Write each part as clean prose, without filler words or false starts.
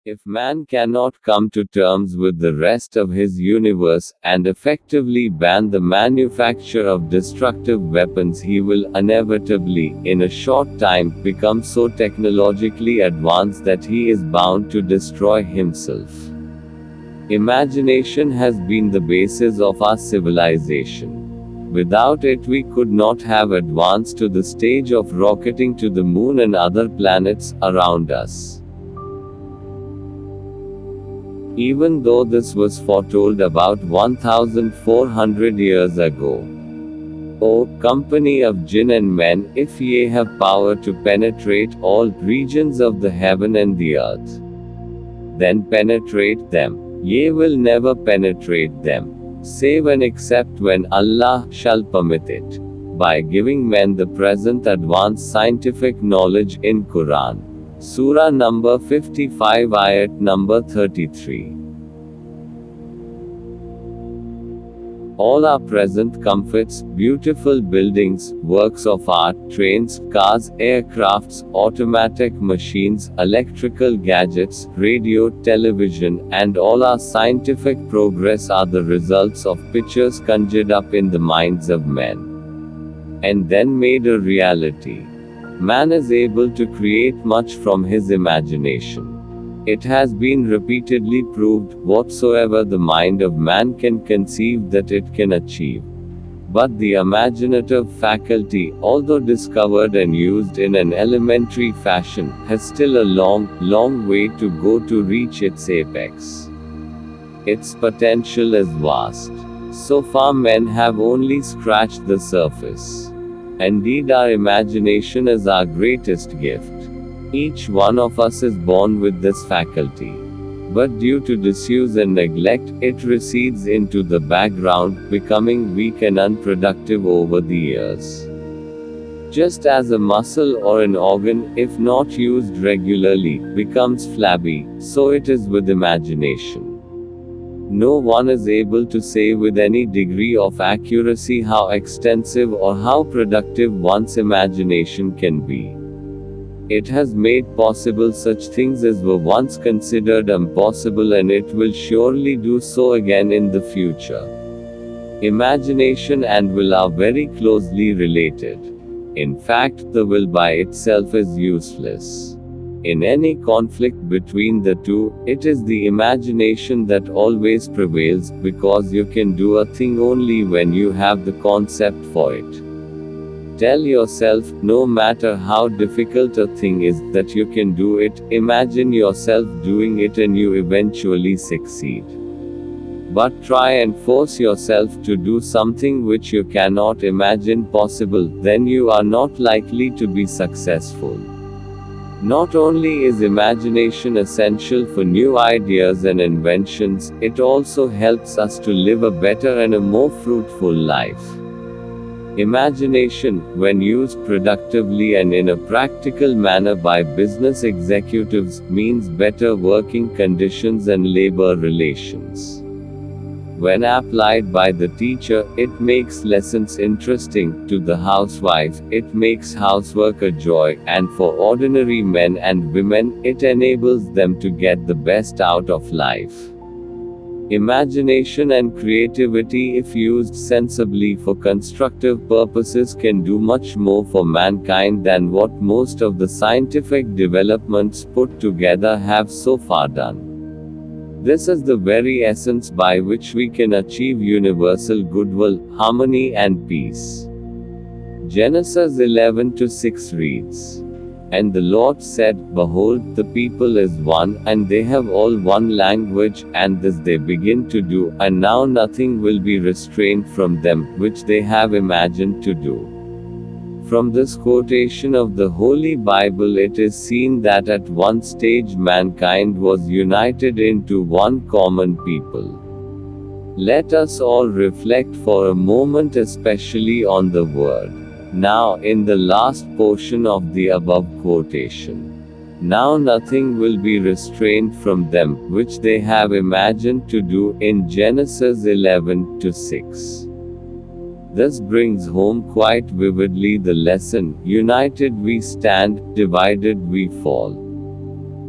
If man cannot come to terms with the rest of his universe, and effectively ban the manufacture of destructive weapons, he will inevitably, in a short time, become so technologically advanced that he is bound to destroy himself. Imagination has been the basis of our civilization. Without it, we could not have advanced to the stage of rocketing to the moon and other planets around us. Even though this was foretold about 1400 years ago. O company of jinn and men, if ye have power to penetrate all regions of the heaven and the earth, then penetrate them. Ye will never penetrate them, save and except when Allah shall permit it, by giving men the present advanced scientific knowledge in Quran. Surah number 55 ayat number 33. All our present comforts, beautiful buildings, works of art, trains, cars, aircrafts, automatic machines, electrical gadgets, radio, television, and all our scientific progress are the results of pictures conjured up in the minds of men, and then made a reality. Man is able to create much from his imagination. It has been repeatedly proved, whatsoever the mind of man can conceive, that it can achieve. But the imaginative faculty, although discovered and used in an elementary fashion, has still a long, long way to go to reach its apex. Its potential is vast. So far men have only scratched the surface. Indeed, our imagination is our greatest gift. Each one of us is born with this faculty. But due to disuse and neglect, it recedes into the background, becoming weak and unproductive over the years. Just as a muscle or an organ, if not used regularly, becomes flabby, so it is with imagination. No one is able to say with any degree of accuracy how extensive or how productive one's imagination can be. It has made possible such things as were once considered impossible, and it will surely do so again in the future. Imagination and will are very closely related. In fact, the will by itself is useless. In any conflict between the two, it is the imagination that always prevails, because you can do a thing only when you have the concept for it. Tell yourself, no matter how difficult a thing is, that you can do it. Imagine yourself doing it and you eventually succeed. But try and force yourself to do something which you cannot imagine possible, then you are not likely to be successful. Not only is imagination essential for new ideas and inventions, it also helps us to live a better and a more fruitful life. Imagination, when used productively and in a practical manner by business executives, means better working conditions and labor relations. When applied by the teacher, it makes lessons interesting. To the housewife, it makes housework a joy, and for ordinary men and women, it enables them to get the best out of life. Imagination and creativity, if used sensibly for constructive purposes, can do much more for mankind than what most of the scientific developments put together have so far done. This is the very essence by which we can achieve universal goodwill, harmony and peace. Genesis 11:6 reads, "And the Lord said, Behold, the people is one, and they have all one language, and this they begin to do, and now nothing will be restrained from them, which they have imagined to do." From this quotation of the Holy Bible, it is seen that at one stage mankind was united into one common people. Let us all reflect for a moment especially on the word "now" in the last portion of the above quotation. Now nothing will be restrained from them, which they have imagined to do, in Genesis 11:6. This brings home quite vividly the lesson, united we stand, divided we fall.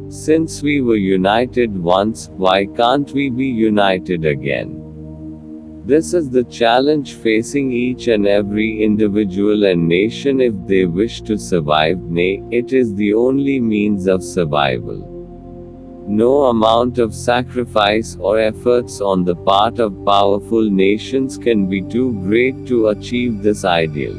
Since we were united once, why can't we be united again? This is the challenge facing each and every individual and nation if they wish to survive, nay, it is the only means of survival. No amount of sacrifice or efforts on the part of powerful nations can be too great to achieve this ideal.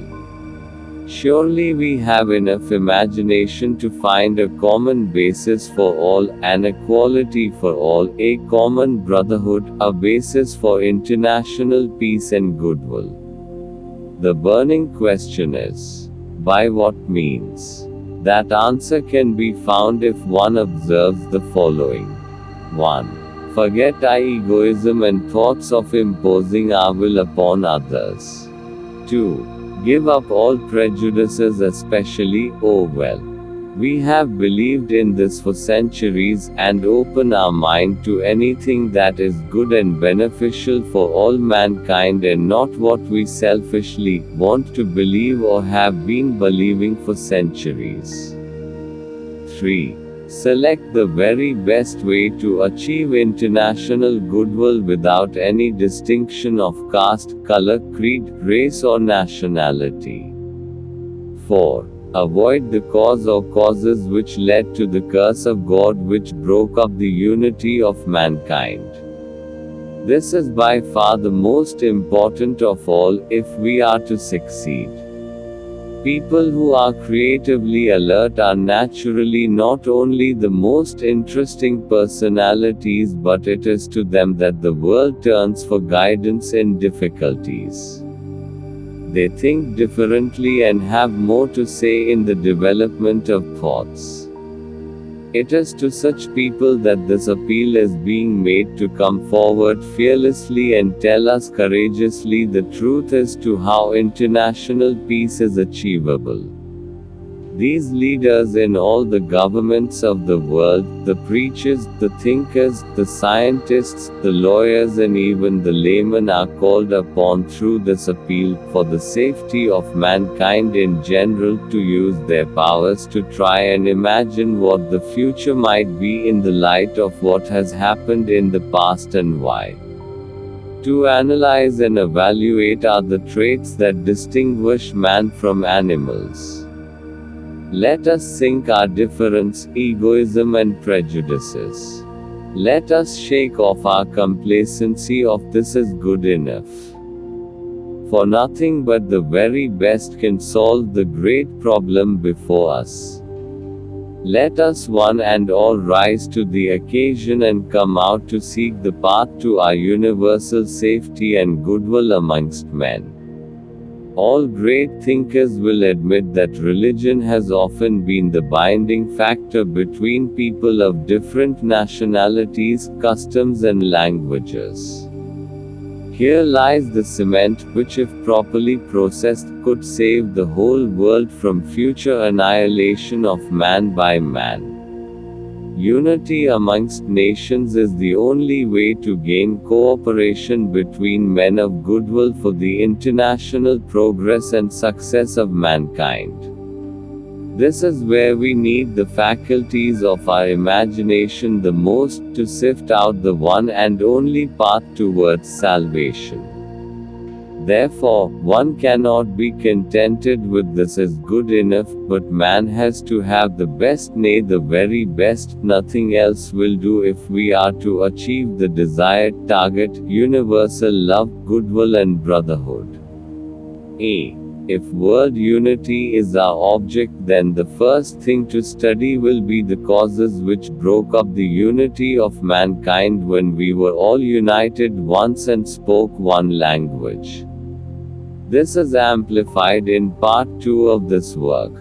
Surely we have enough imagination to find a common basis for all, an equality for all, a common brotherhood, a basis for international peace and goodwill. The burning question is, by what means? That answer can be found if one observes the following. 1. Forget egoism and thoughts of imposing our will upon others. 2. Give up all prejudices, especially, oh well. We have believed in this for centuries, and open our mind to anything that is good and beneficial for all mankind and not what we selfishly want to believe or have been believing for centuries. 3. Select the very best way to achieve international goodwill without any distinction of caste, color, creed, race or nationality. 4. Avoid the cause or causes which led to the curse of God which broke up the unity of mankind. This is by far the most important of all, if we are to succeed. People who are creatively alert are naturally not only the most interesting personalities, but it is to them that the world turns for guidance in difficulties. They think differently and have more to say in the development of thoughts. It is to such people that this appeal is being made to come forward fearlessly and tell us courageously the truth as to how international peace is achievable. These leaders in all the governments of the world, the preachers, the thinkers, the scientists, the lawyers and even the laymen are called upon through this appeal for the safety of mankind in general to use their powers to try and imagine what the future might be in the light of what has happened in the past and why. To analyze and evaluate are the traits that distinguish man from animals. Let us sink our difference, egoism and prejudices. Let us shake off our complacency of this is good enough. For nothing but the very best can solve the great problem before us. Let us one and all rise to the occasion and come out to seek the path to our universal safety and goodwill amongst men. All great thinkers will admit that religion has often been the binding factor between people of different nationalities, customs and languages. Here lies the cement which, if properly processed, could save the whole world from future annihilation of man by man. Unity amongst nations is the only way to gain cooperation between men of goodwill for the international progress and success of mankind. This is where we need the faculties of our imagination the most to sift out the one and only path towards salvation. Therefore, one cannot be contented with this as good enough, but man has to have the best, nay the very best. Nothing else will do if we are to achieve the desired target, universal love, goodwill and brotherhood. If world unity is our object, then the first thing to study will be the causes which broke up the unity of mankind when we were all united once and spoke one language. This is amplified in part 2 of this work.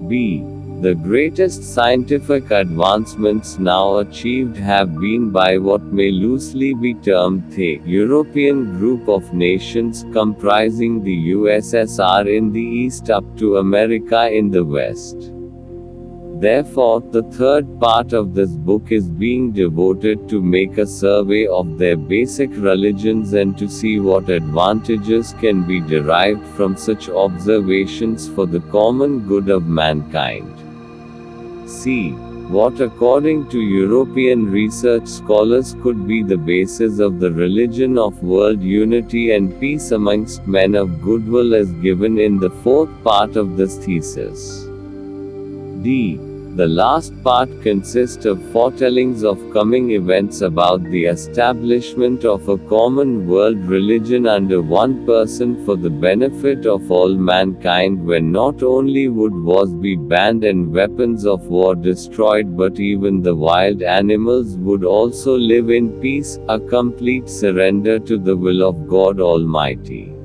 B. The greatest scientific advancements now achieved have been by what may loosely be termed the European group of nations comprising the USSR in the East up to America in the West. Therefore, the third part of this book is being devoted to make a survey of their basic religions and to see what advantages can be derived from such observations for the common good of mankind. C. What according to European research scholars could be the basis of the religion of world unity and peace amongst men of goodwill is given in the fourth part of this thesis. D. The last part consists of foretellings of coming events about the establishment of a common world religion under one person for the benefit of all mankind, when not only would wars be banned and weapons of war destroyed, but even the wild animals would also live in peace, a complete surrender to the will of God Almighty.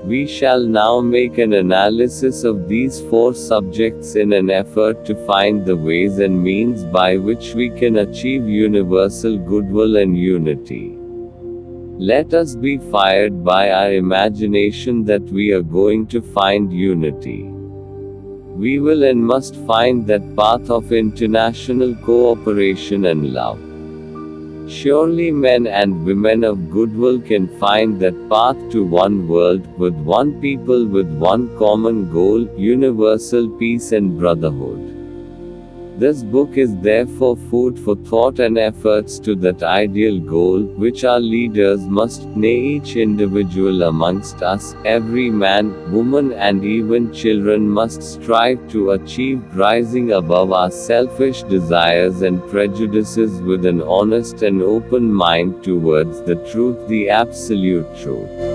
We shall now make an analysis of these four subjects in an effort to find the ways and means by which we can achieve universal goodwill and unity. Let us be fired by our imagination that we are going to find unity. We will and must find that path of international cooperation and love. Surely men and women of goodwill can find that path to one world, with one people, with one common goal, universal peace and brotherhood. This book is therefore food for thought and efforts to that ideal goal, which our leaders must, nay each individual amongst us, every man, woman and even children must strive to achieve, rising above our selfish desires and prejudices with an honest and open mind towards the truth, the absolute truth.